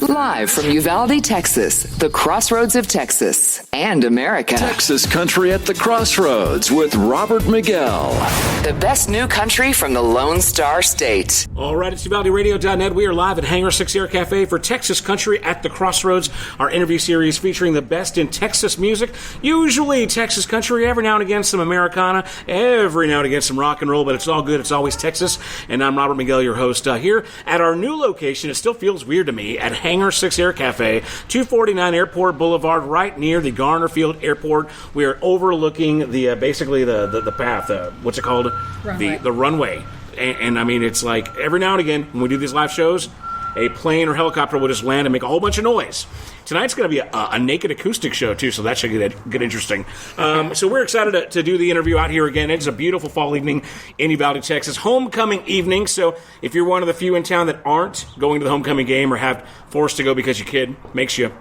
Live from Uvalde, Texas, the Crossroads of Texas and America. Texas Country at the Crossroads with Robert Miguel. The best new country from the Lone Star State. All right, it's UvaldeRadio.net. We are live at Hangar 6 Air Cafe for Texas Country at the Crossroads, our interview series featuring the best in Texas music. Usually Texas country, every now and again some Americana, every now and again some rock and roll, but it's all good. It's always Texas. And I'm Robert Miguel, your host, here at our new location. It still feels weird to me at Hangar 6 Air Cafe, 249 Airport Boulevard, right near the Garner Field Airport. We are overlooking the basically the path. What's it called? Runway. The runway. And I mean, it's like every now and again when we do these live shows, a plane or helicopter will just land and make a whole bunch of noise. Tonight's going to be a naked acoustic show, too, so that should get interesting. So we're excited to do the interview out here again. It's a beautiful fall evening in Uvalde, Texas. Homecoming evening, so if you're one of the few in town that aren't going to the homecoming game or have forced to go because your kid makes you...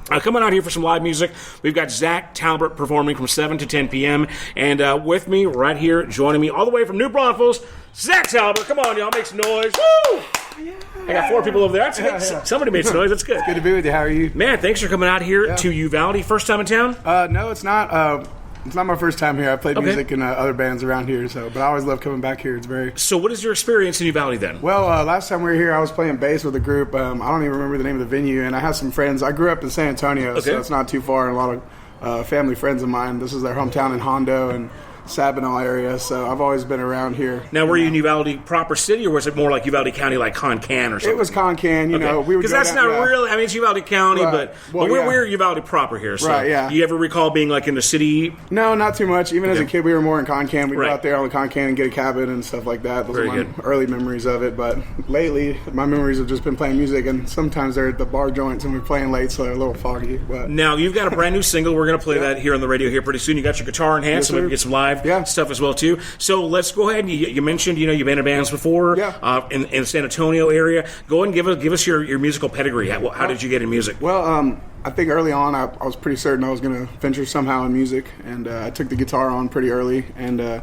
Coming out here for some live music, we've got Zach Talbert performing from 7 to 10 p.m. And with me right here, joining me all the way from New Braunfels, Zach Talbert. Come on, y'all, make some noise. Woo! Yeah. I got 4 people over there. That's good. Somebody made some noise. That's good. It's good to be with you. How are you? Man, thanks for coming out here to Uvalde. First time in town? No, it's not. It's not my first time here. I played music in other bands around here, but I always love coming back here. It's very... So what is your experience in Uvalde then? Well, last time we were here, I was playing bass with a group. I don't even remember the name of the venue, and I had some friends. I grew up in San Antonio, so it's not too far, and a lot of family friends of mine. This is their hometown in Hondo and Sabinal area, so I've always been around here. Now, were you in Uvalde proper city, or was it more like Uvalde County, like Concan or something? It was Concan, you know. Because that's not really, I mean, it's Uvalde County, but we're Uvalde proper here. So right, yeah. Do you ever recall being like in the city? No, not too much. Even as a kid, we were more in Concan. We'd go out there on the Concan and get a cabin and stuff like that. Those are my early memories of it, but lately, my memories have just been playing music, and sometimes they're at the bar joints and we're playing late, so they're a little foggy. But now, you've got a brand new single. We're going to play that here on the radio here pretty soon. You got your guitar in hand, so we can get some live stuff as well, too. So let's go ahead. You mentioned, you've been in bands before in the San Antonio area. Go ahead and give us your musical pedigree. How did you get in music? Well, I think early on I was pretty certain I was going to venture somehow in music, and I took the guitar on pretty early. And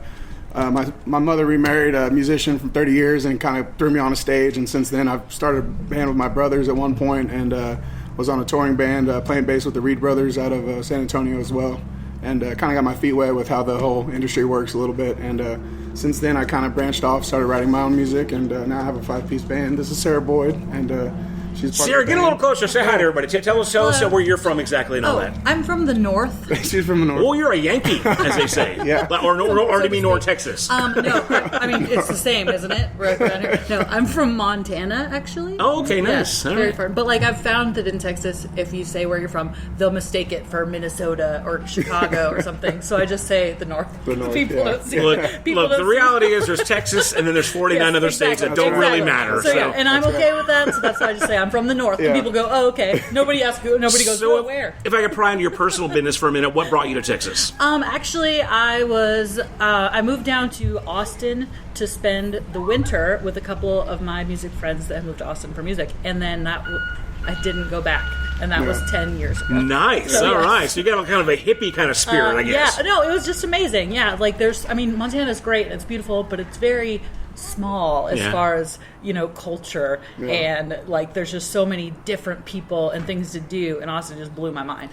my mother remarried a musician from 30 years and kind of threw me on a stage. And since then I've started a band with my brothers at one point and was on a touring band playing bass with the Reed Brothers out of San Antonio as well. And kind of got my feet wet with how the whole industry works a little bit. And since then, I kind of branched off, started writing my own music, and now I have a 5-piece band. This is Sarah Boyd, and she's part Sarah, of the get band. a little closer. Say hi to everybody. Tell us where you're from exactly and all that. I'm from the north. She's from the north. Oh, you're a Yankee, as they say. Or do you mean North Texas? No, I mean, it's the same, isn't it? Right around here. No, I'm from Montana, actually. Oh, okay, nice. Yeah, very far. But, I've found that in Texas, if you say where you're from, they'll mistake it for Minnesota or Chicago or something. So I just say the north. People don't see Look, the reality is there's Texas, and then there's 49 other states that don't really matter. So, and I'm okay with that, so that's why I just say I'm from the north. And people go, oh, okay. Nobody asks who, nobody goes, so where? If I could pry into your personal business for a minute, what brought you to Texas? Actually, I moved down to Austin to spend the winter with a couple of my music friends that moved to Austin for music, and then I didn't go back, and that was 10 years ago. Nice, all right. So you got kind of a hippie kind of spirit, I guess. Yeah, no, it was just amazing. Yeah, Montana's great, it's beautiful, but it's very small as far as culture and there's just so many different people and things to do, and Austin just blew my mind.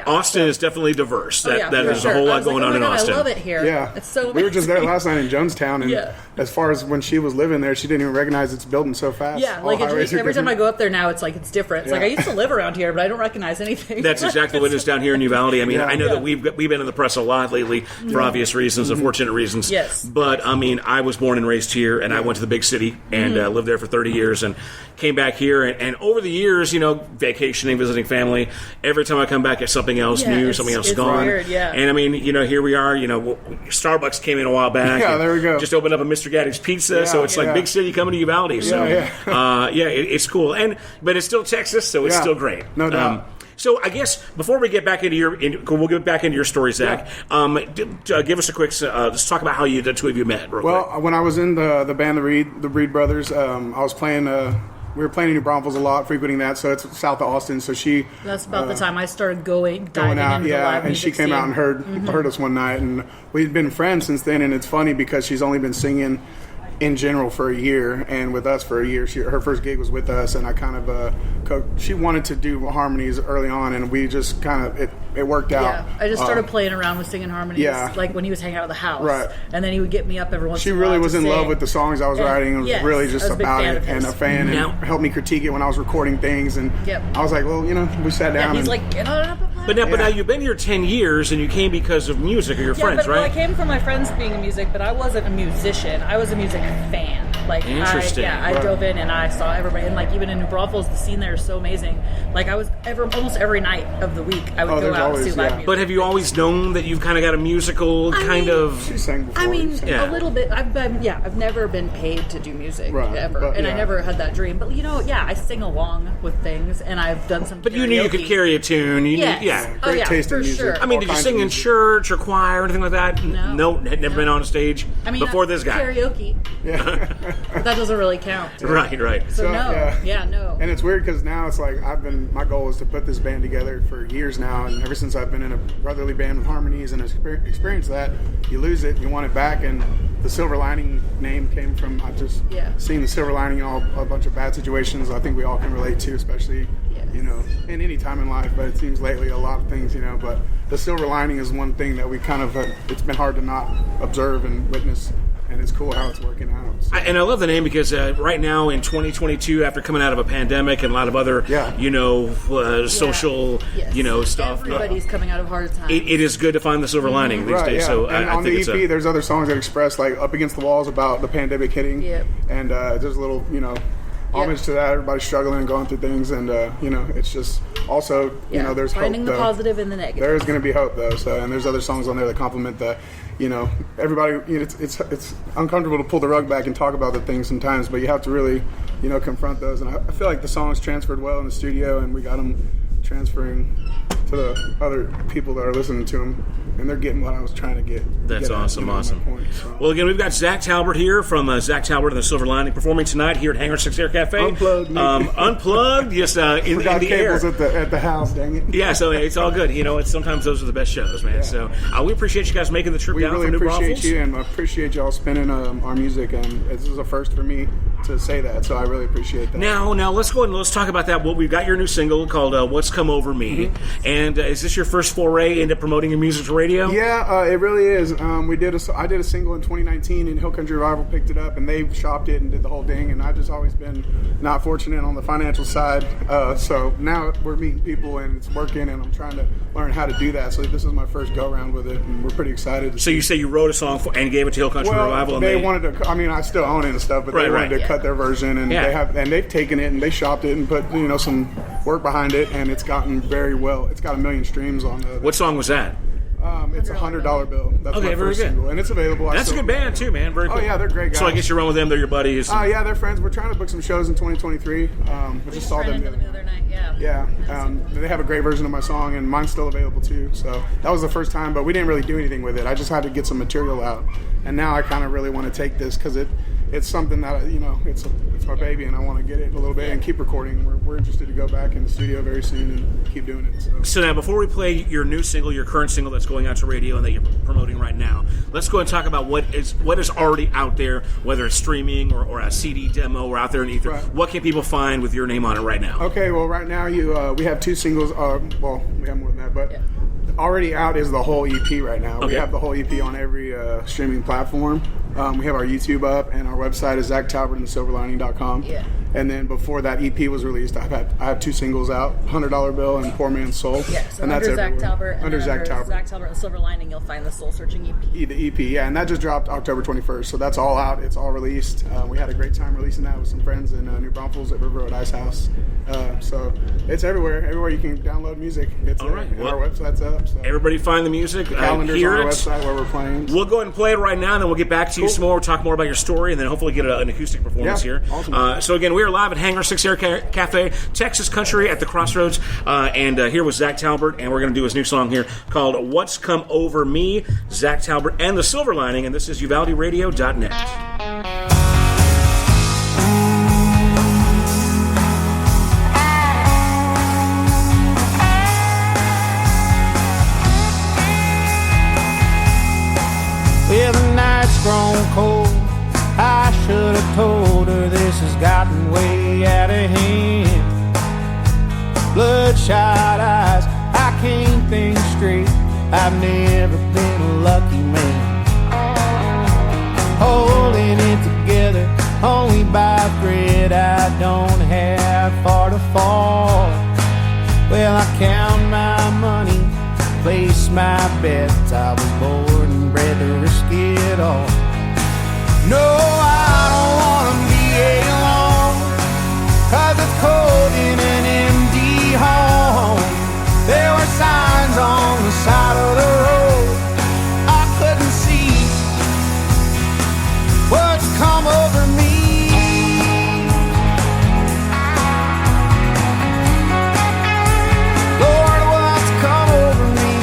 Austin is definitely diverse. There's a whole lot going on in Austin. I love it here. It's so amazing. We were just there last night in Jonestown, and as far as when she was living there, she didn't even recognize it's building so fast. Every time I go up there now, it's different. It's I used to live around here, but I don't recognize anything. That's exactly what it is down here in Uvalde. I mean, I know that we've been in the press a lot lately for obvious reasons, unfortunate reasons. Yes. But I mean, I was born and raised here, and I went to the big city and lived there for 30 years and came back here. And over the years, vacationing, visiting family, every time I come back, it's something else new, something else gone. Weird, And I mean, here we are. Starbucks came in a while back. Yeah, there we go. Just opened up a Mr. Gaddy's Pizza, so it's like big city coming to Uvalde. So, it's cool. But it's still Texas, so it's still great. No doubt. So I guess before we get back we'll get back into your story, Zach. Give us a quick. Let's talk about how the two of you met. Real quick. When I was in the band, the Reed Brothers, I was playing. We were playing in New Braunfels a lot, frequenting that. So it's south of Austin. So that's about the time I started diving out, into the live and music she came scene. out and heard us one night, and we'd been friends since then. And it's funny because she's only been singing in general for a year, and with us for a year. Her first gig was with us, and I kind of she wanted to do harmonies early on, and we just kind of it worked out. Yeah, I just started playing around with singing harmonies, like when he was hanging out at the house, right? And then he would get me up every once. She in a while really was to in sing. love with the songs I was writing, and was really just about it, and a fan, and helped me critique it when I was recording things, and I was like, well, we sat down. Yeah, he's like, get on up. But now you've been here 10 years, and you came because of music or your friends, right? Well, I came from my friends being in music, but I wasn't a musician. I was a music fan. Like, interesting. I drove in and I saw everybody, and like even in New Braunfels, the scene there is so amazing. Like I was almost every night of the week, I would go out and see live music. But have you always known that you've kind of got a musical She sang before. I mean, a little bit. I've never been paid to do music ever, and I never had that dream. But I sing along with things, and I've done some. But you knew you could carry a tune. Great taste in music. Sure. I mean, did you sing in church or choir or anything like that? No, had never been on a stage before this guy. Karaoke. Yeah. That doesn't really count. Right. So no. And it's weird because now it's like my goal is to put this band together for years now, and ever since I've been in a brotherly band with harmonies and experienced that, you lose it, you want it back, and the Silver Lining name came from just seeing the silver lining in a bunch of bad situations. I think we all can relate to, especially in any time in life, but it seems lately a lot of things, but the silver lining is one thing that we kind of it's been hard to not observe and witness. And it's cool how it's working out. So. And I love the name because right now in 2022, after coming out of a pandemic and a lot of other, social, stuff. Everybody's coming out of hard times. It is good to find the silver lining these days. Yeah. So and I on think the EP, there's other songs that express like Up Against the Walls about the pandemic hitting. Yep. And there's a little, homage to that. Everybody's struggling and going through things, and it's just also, there's finding hope. The positive and the negative. There is going to be hope though. So, and there's other songs on there that complement that. Everybody. It's uncomfortable to pull the rug back and talk about the things sometimes, but you have to really, confront those. And I feel like the songs transferred well in the studio, and we got them transferring to the other people that are listening to them, and they're getting what I was trying to get. That's awesome. Point, so. Well, again, we've got Zach Talbert here from Zach Talbert and the Silver Lining performing tonight here at Hangar 6 Air Cafe. Unplugged. Unplugged, yes, in the cables air. at the house, dang it. Yeah, so it's all good. Sometimes those are the best shows, man. Yeah. So we appreciate you guys making the trip down from New Braunfels. We really appreciate you, and I appreciate y'all spinning our music, and this is a first for me to say that, so I really appreciate that. Now let's go and let's talk about that. Well, we've got your new single called What's Come Over Me, and is this your first foray into promoting your music to radio? Yeah, it really is. I did a single in 2019, and Hill Country Revival picked it up, and they shopped it and did the whole thing, and I've just always been not fortunate on the financial side, so now we're meeting people, and it's working, and I'm trying to learn how to do that, so this is my first go-around with it, and we're pretty excited. So you say you wrote a song and gave it to Hill Country Revival? And they wanted to, I still own it and stuff, but they wanted to cut their version, and they've taken it, and they shopped it, and put, some work behind it, and it's gotten very well. It's got 1 million streams on it. What song was that? It's $100 bill. That's my very first good. single, and it's available. That's a good band too, man. Very cool. Oh yeah, they're great guys. So I guess you run with them. They're your buddies. Yeah, they're friends. We're trying to book some shows in 2023. We just saw them the other night. Yeah. They have a great version of my song, and mine's still available too. So that was the first time, but we didn't really do anything with it. I just had to get some material out, and now I kind of really want to take this because it's something that it's my baby, and I want to get it a little bit and keep recording. We're interested to go back in the studio very soon and keep doing it. So now, before we play your new single, your current single that's going out to radio and that you're promoting right now, let's go and talk about what is already out there, whether it's streaming or a CD demo or out there in ether. Right. What can people find with your name on it right now? Okay, well, right now we have 2 singles. We have more than that, but. Yeah. Already out is the whole EP right now. Okay. We have the whole EP on every streaming platform. We have our YouTube up, and our website is ZachTalbertandTheSilverLining.com. Yeah. And then before that EP was released, I have 2 singles out: $100 Bill and Poor Man's Soul. Yeah, so and under that's Zach Talbert. Under Zach Talbert. Zach Talbert and the Silver Lining, you'll find the Soul Searching EP. The EP, yeah, and that just dropped October 21st. So that's all out. It's all released. We had a great time releasing that with some friends in New Braunfels at River Road Ice House. So it's everywhere. Everywhere you can download music. It's all right. Well, our website's up. So. Everybody find the music. The calendar's hear on our it. website where we're playing. We'll go ahead and play it right now, and then we'll get back to you some more. We'll talk more about your story, and then hopefully get an acoustic performance here. Awesome. So again, we are live at Hangar 6 Air Cafe, Texas Country at the Crossroads, and here with Zach Talbert, and we're going to do his new song here called What's Come Over Me, Zach Talbert and the Silver Lining, and this is UvaldeRadio.net. Well, the night's grown cold, I should bloodshot eyes. I can't think straight. I've never been a lucky man. Holding it together only by a thread. I don't have far to fall. Well, I count my money, place my bets. I was born and bred to risk it all. No, I don't wanna be alone, 'cause it's cold in an empty home. There were signs on the side of the road. I couldn't see what's come over me. Lord, what's come over me?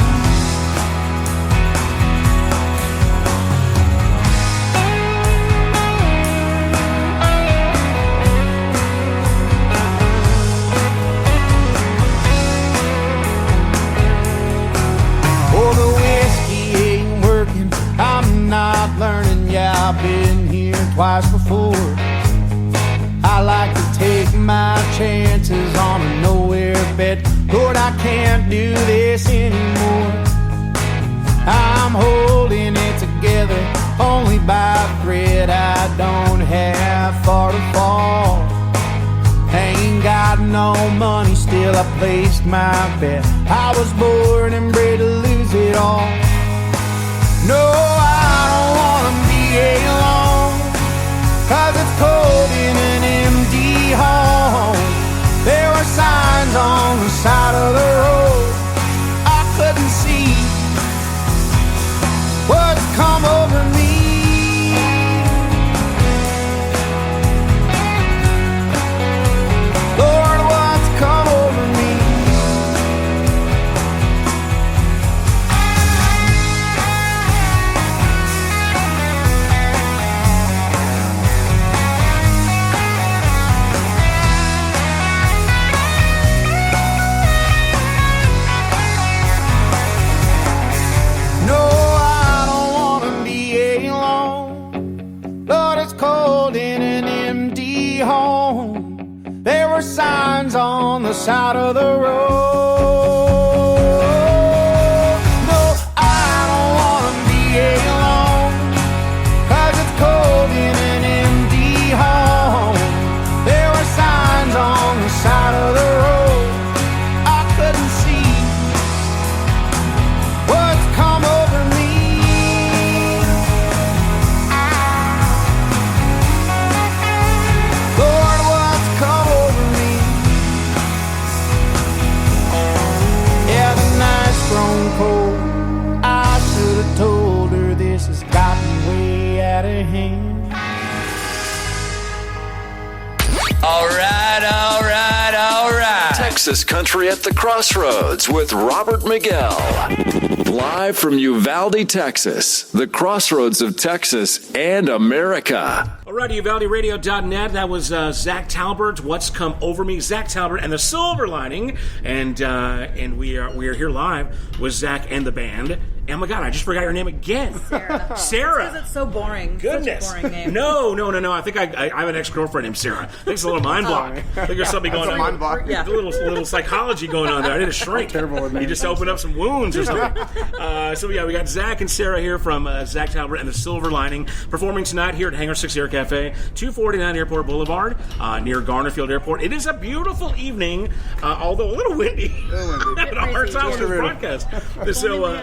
Oh, the whiskey ain't working, I'm not learning. Yeah, I've been here twice before. I like to take my chances on a nowhere bet. Lord, I can't do this anymore. I'm holding it together only by a thread. I don't have far to fall. Ain't got no money, still I placed my bet. I was born and bred to lose it all. No, I don't wanna be alone, 'cause it's cold in an empty home. There were signs on the side of the road. I couldn't see what's come over me. Lord, what's come over me? No, I don't wanna be alone. Lord, it's cold in an empty home. There were signs on the side of the road. No, I don't wanna be alone, 'cause it's cold in an empty home. There were signs on the side of the road. I couldn't see what's come over me. Lord, what's come over me? Yeah, the night's grown cold. I should have told her this has gotten way out of hand. All right, all right, all right. Texas Country at the Crossroads with Robert Miguel. Live from Uvalde, Texas, the crossroads of Texas and America. Alrighty, UvaldeRadio.net. That was Zach Talbert. What's come over me? Zach Talbert and the Silver Lining, and we are here live with Zach and the band. Oh my God, I just forgot her name again. Sarah. Because it's so boring. Goodness. Such a boring name. No. I think I have an ex-girlfriend named Sarah. I think it's a little mind block. I think there's something going on. Mind block. Yeah. A little psychology going on there. I need a shrink. Terrible with You just open up some wounds or something. So we got Zach and Sarah here from Zach Talbert and the Silver Lining performing tonight here at Hangar 6 Air Cafe, 249 Airport Boulevard, near Garnerfield Airport. It is a beautiful evening, although a little windy. Having a hard time with this broadcast. So,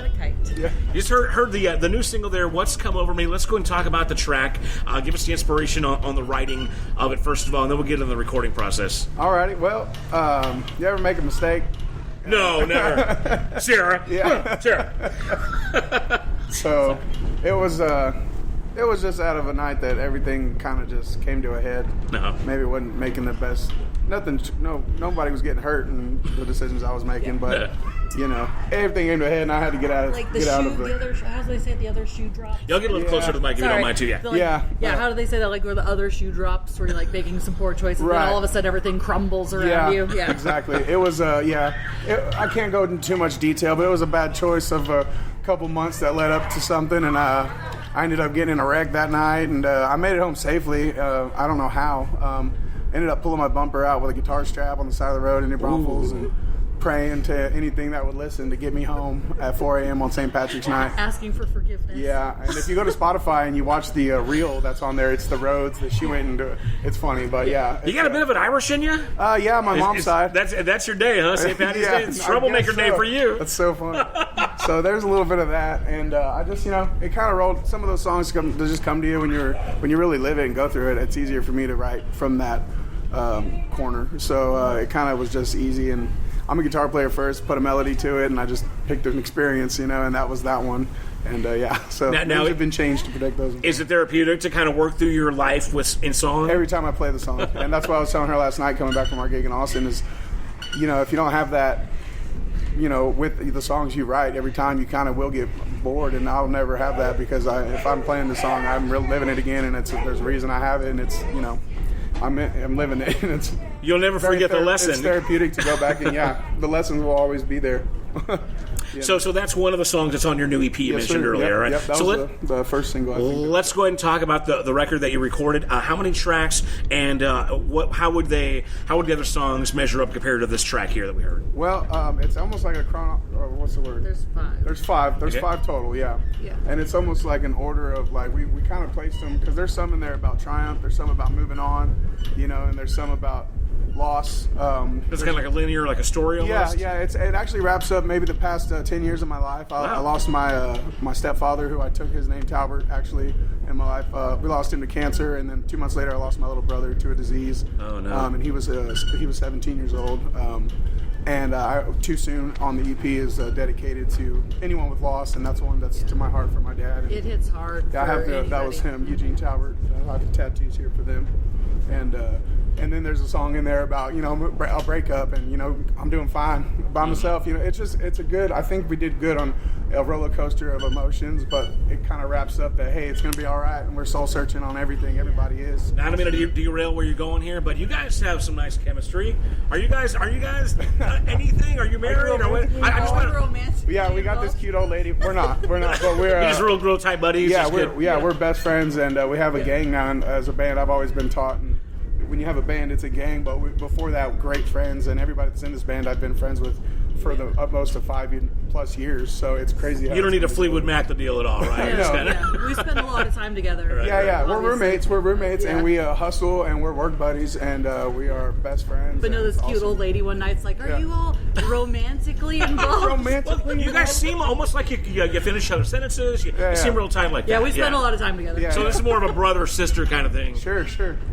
you just heard the new single there, What's Come Over Me. Let's go and talk about the track. Give us the inspiration on the writing of it, first of all, and then we'll get into the recording process. Alrighty, well, you ever make a mistake? No, never. Sarah. Yeah. Sarah. So it was just out of a night that everything kind of just came to a head. No. Maybe it wasn't making the best. Nobody was getting hurt in the decisions I was making, but everything came to a head, and I had to get out of Like the shoe, how do they say it? The other shoe drops? Y'all get a little closer to the mic if you don't mind, too. Yeah. Yeah. How do they say that? Like where the other shoe drops, where you're like making some poor choices, Right. and all of a sudden everything crumbles around you. Yeah, exactly. It was I can't go into too much detail, but it was a bad choice of a couple months that led up to something, and I ended up getting in a wreck that night, and I made it home safely. I don't know how. Ended up pulling my bumper out with a guitar strap on the side of the road in New Braunfels, and praying to anything that would listen to get me home at 4 a.m. on St. Patrick's night. Asking for forgiveness. Yeah, and if you go to Spotify and you watch the reel that's on there, it's the roads that she went into. It's funny, but yeah. You got a bit of an Irish in you? Yeah, my mom's side. That's your day, huh? St. Patty's Day? It's troublemaker day for you. That's so funny. So there's a little bit of that, and I just, it kind of rolled. Some of those songs they just come to you when you really live it and go through it. It's easier for me to write from that corner. So it kind of was just easy, and I'm a guitar player first, put a melody to it, and I just picked an experience, and that was that one. And so things have been changed to protect those. Is it therapeutic to kind of work through your life in song? Every time I play the song, and that's what I was telling her last night coming back from our gig in Austin is, if you don't have that, with the songs you write, every time you kind of will get bored, and I'll never have that because if I'm playing the song, I'm living it again, and there's a reason I have it, and it's I'm living it, and it's you'll never forget the lesson. It's therapeutic to go back and the lessons will always be there. So that's one of the songs that's on your new EP you mentioned earlier, right? Yep, that was the first single. I think. Let's go ahead and talk about the record that you recorded. How many tracks, and how would the other songs measure up compared to this track here that we heard? Well, it's almost like a what's the word? There's 5. There's 5 total, yeah. And it's almost like an order of we kind of placed them because there's some in there about triumph, there's some about moving on, and there's some about loss. It's kind of like a linear, like a story almost? Yeah, it actually wraps up maybe the past 10 years of my life. I lost my stepfather, who I took his name, Talbert, actually, in my life. We lost him to cancer, and then 2 months later I lost my little brother to a disease. Oh, no. And he was 17 years old. And Too Soon on the EP is dedicated to anyone with loss, and that's one that's to my heart for my dad. And it hits hard. Yeah, that was him, Eugene Talbert. I have the tattoos here for them. And then there's a song in there about, I'll break up and, I'm doing fine by myself. It's a good, I think we did good on a roller coaster of emotions, but it kind of wraps up that, hey, it's going to be all right. And we're soul searching on everything. Everybody is. Not a minute to derail where you're going here, but you guys have some nice chemistry. Are you guys anything? Are you married? Or what? I just want romantic. Yeah, we got this cute old lady. We're not, but we're you're just real tight buddies. Yeah, we're best friends, and we have a gang now. And as a band, I've always been taught. And when you have a band, it's a gang, but before that, great friends, and everybody that's in this band I've been friends with for the utmost of 5+ years, so it's crazy. You don't need a Fleetwood Mac to deal at all, right? We spend a lot of time together. Right. We're roommates, and we hustle, and we're work buddies, and we are best friends. But this cute old lady one night's like, are you all romantically involved? Well, you guys seem almost like you finish other sentences. You seem real time like that. Yeah, we spend a lot of time together. So this is more of a brother-sister kind of thing. Sure.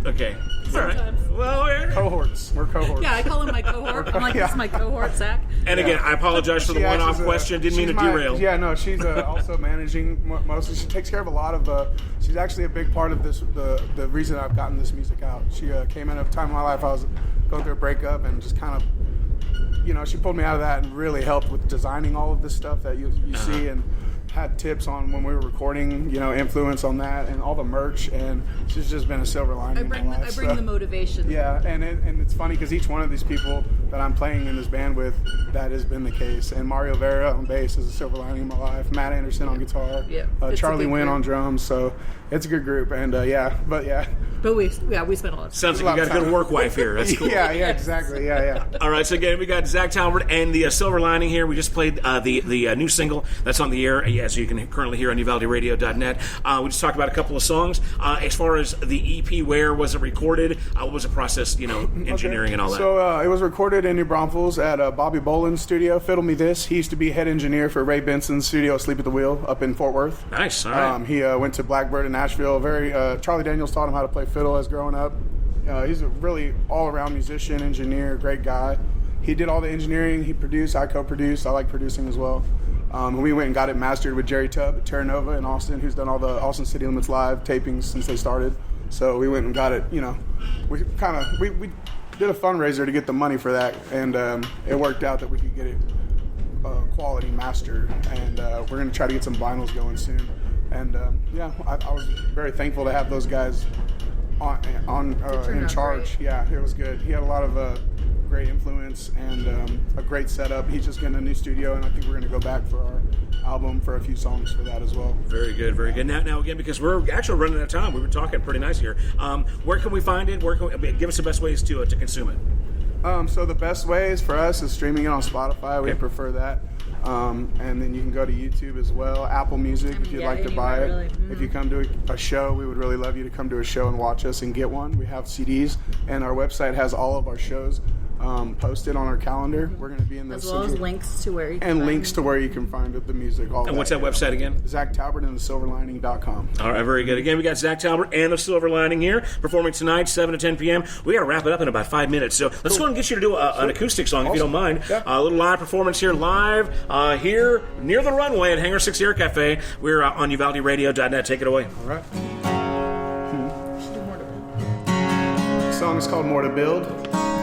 Okay. Sometimes. All right. Well, cohorts. We're cohorts. Yeah, I call him my cohort. I'm like, this is my cohort, Zach. And again, I apologize for the one-off question. Didn't mean to derail. Yeah, no, she's also managing mostly. She takes care of a lot of. She's actually a big part of this. The reason I've gotten this music out. She came in at a time in my life I was going through a breakup and just kind of, she pulled me out of that and really helped with designing all of this stuff that you see and had tips on when we were recording, influence on that and all the merch, and she's just been a silver lining in my life. I bring the motivation. Yeah, and it's funny because each one of these people that I'm playing in this band with, that has been the case. And Mario Vera on bass is a silver lining in my life. Matt Anderson on guitar. Charlie Wynn on drums. So it's a good group. And But we spent a lot of time. Sounds like you got a good work wife here. That's cool. Yeah, exactly. Yeah. All right, so again, we got Zach Talbert and the Silver Lining here. We just played the new single that's on the air, as you can currently hear on UvaldeRadio.net. We just talked about a couple of songs. As far as the EP, where was it recorded? What was the process, engineering and all that? So it was recorded in New Braunfels at Bobby Boland's studio, Fiddle Me This. He used to be head engineer for Ray Benson's studio, Sleep at the Wheel, up in Fort Worth. Nice, all right. He went to Blackbird in Nashville. Charlie Daniels taught him how to play fiddle as growing up. He's a really all-around musician, engineer, great guy. He did all the engineering. He produced. I co-produced. I like producing as well. We went and got it mastered with Jerry Tubb at Terra Nova in Austin, who's done all the Austin City Limits Live tapings since they started. So we went and got it, we did a fundraiser to get the money for that, and it worked out that we could get it quality mastered, and we're going to try to get some vinyls going soon. And I was very thankful to have those guys in charge. Great. Yeah, it was good. He had a lot of great influence and a great setup. He's just getting a new studio, and I think we're going to go back for our album for a few songs for that as well. Very good, very good. Now again, because we're actually running out of time, we've been talking pretty nice here. Where can we find it? Give us the best ways to consume it. So the best way is for us is streaming it on Spotify. We prefer that. And then you can go to YouTube as well, Apple Music if you'd like to buy it. really. If you come to a show, we would really love you to come to a show and watch us and get one. We have CDs, and our website has all of our shows posted on our calendar. We're going to be in the As well as links to where you can and find links to where you can find the music. All And what's that website again? Zach Talbert and thesilverlining.com. All right, very good. Again, we got Zach Talbert and the Silver Lining here performing tonight, 7 to 10 p.m. We got to wrap it up in about 5 minutes, so let's go and get you to do an acoustic song if you don't mind. Yeah. A little live performance here, live here near the runway at Hangar 6 Air Cafe. We're on UvaldeRadio.net. Take it away. All right. The song is called More to Build.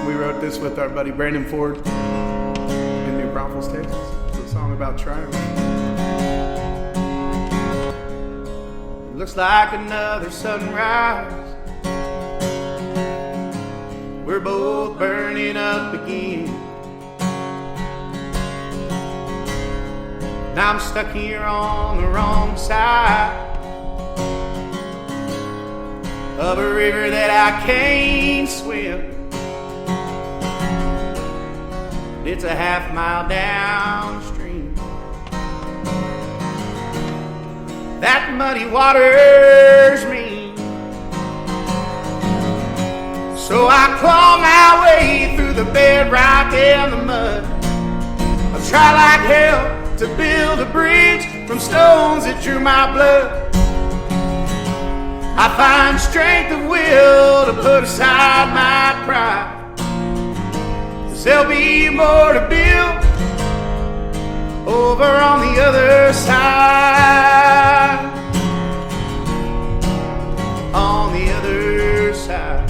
We wrote this with our buddy Brandon Ford in New Braunfels, Texas. It's a song about triumph. Looks like another sunrise. We're both burning up again. Now I'm stuck here on the wrong side of a river that I can't swim. It's a half-mile downstream. That muddy water's mean. So I claw my way through the bedrock and the mud. I try like hell to build a bridge from stones that drew my blood. I find strength of will to put aside my pride. There'll be more to build over on the other side. On the other side.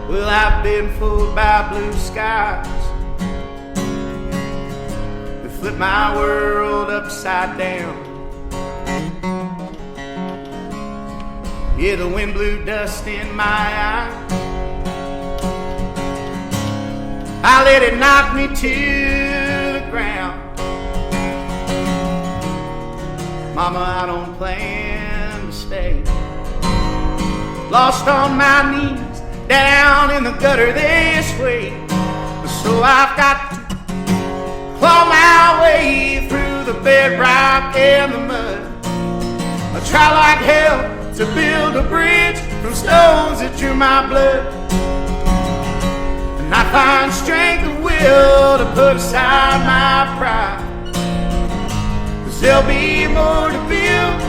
Well, I've been fooled by blue skies that flip my world upside down. Yeah, the wind blew dust in my eye. I let it knock me to the ground. Mama, I don't plan to stay. Lost on my knees, down in the gutter this way. So I've got to claw my way through the bedrock and the mud. I try like hell to build a bridge from stones that drew my blood. And I find strength of will to put aside my pride. 'Cause there'll be more to build.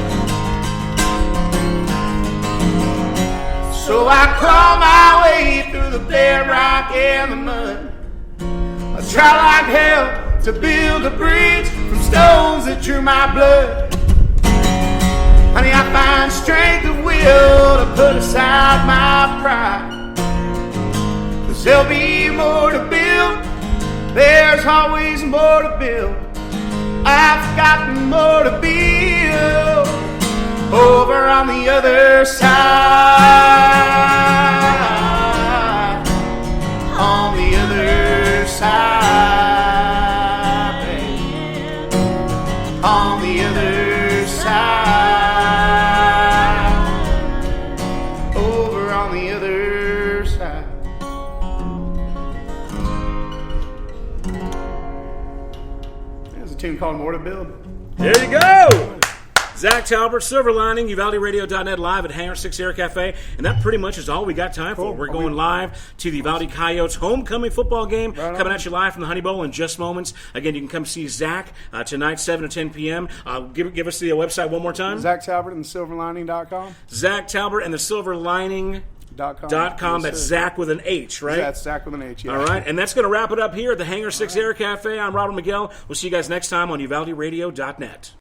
So I claw my way through the bedrock and the mud. I try like hell to build a bridge from stones that drew my blood. Honey, I find strength of will to put aside my pride. 'Cause there'll be more to build. There's always more to build. I've got more to build over on the other side. On the other side, babe. On the other side. Tune called More to Build. There you go. Zach Talbert, Silver Lining, UvaldeRadio.net, live at Hangar 6 Air Cafe. And that pretty much is all we got time for. We're going live to the Uvalde Coyotes homecoming football game. Coming at you live from the Honey Bowl in just moments. Again, you can come see Zach tonight, 7 to 10 p.m. Give us the website one more time. Zach Talbert and thesilverlining.com. Zach Talbert and thesilverlining.com. That's Zach with an H, right? Yeah, that's Zach with an H, yeah. All right, and that's going to wrap it up here at the Hangar 6 Air Cafe. I'm Robert Miguel. We'll see you guys next time on UvaldeRadio.net.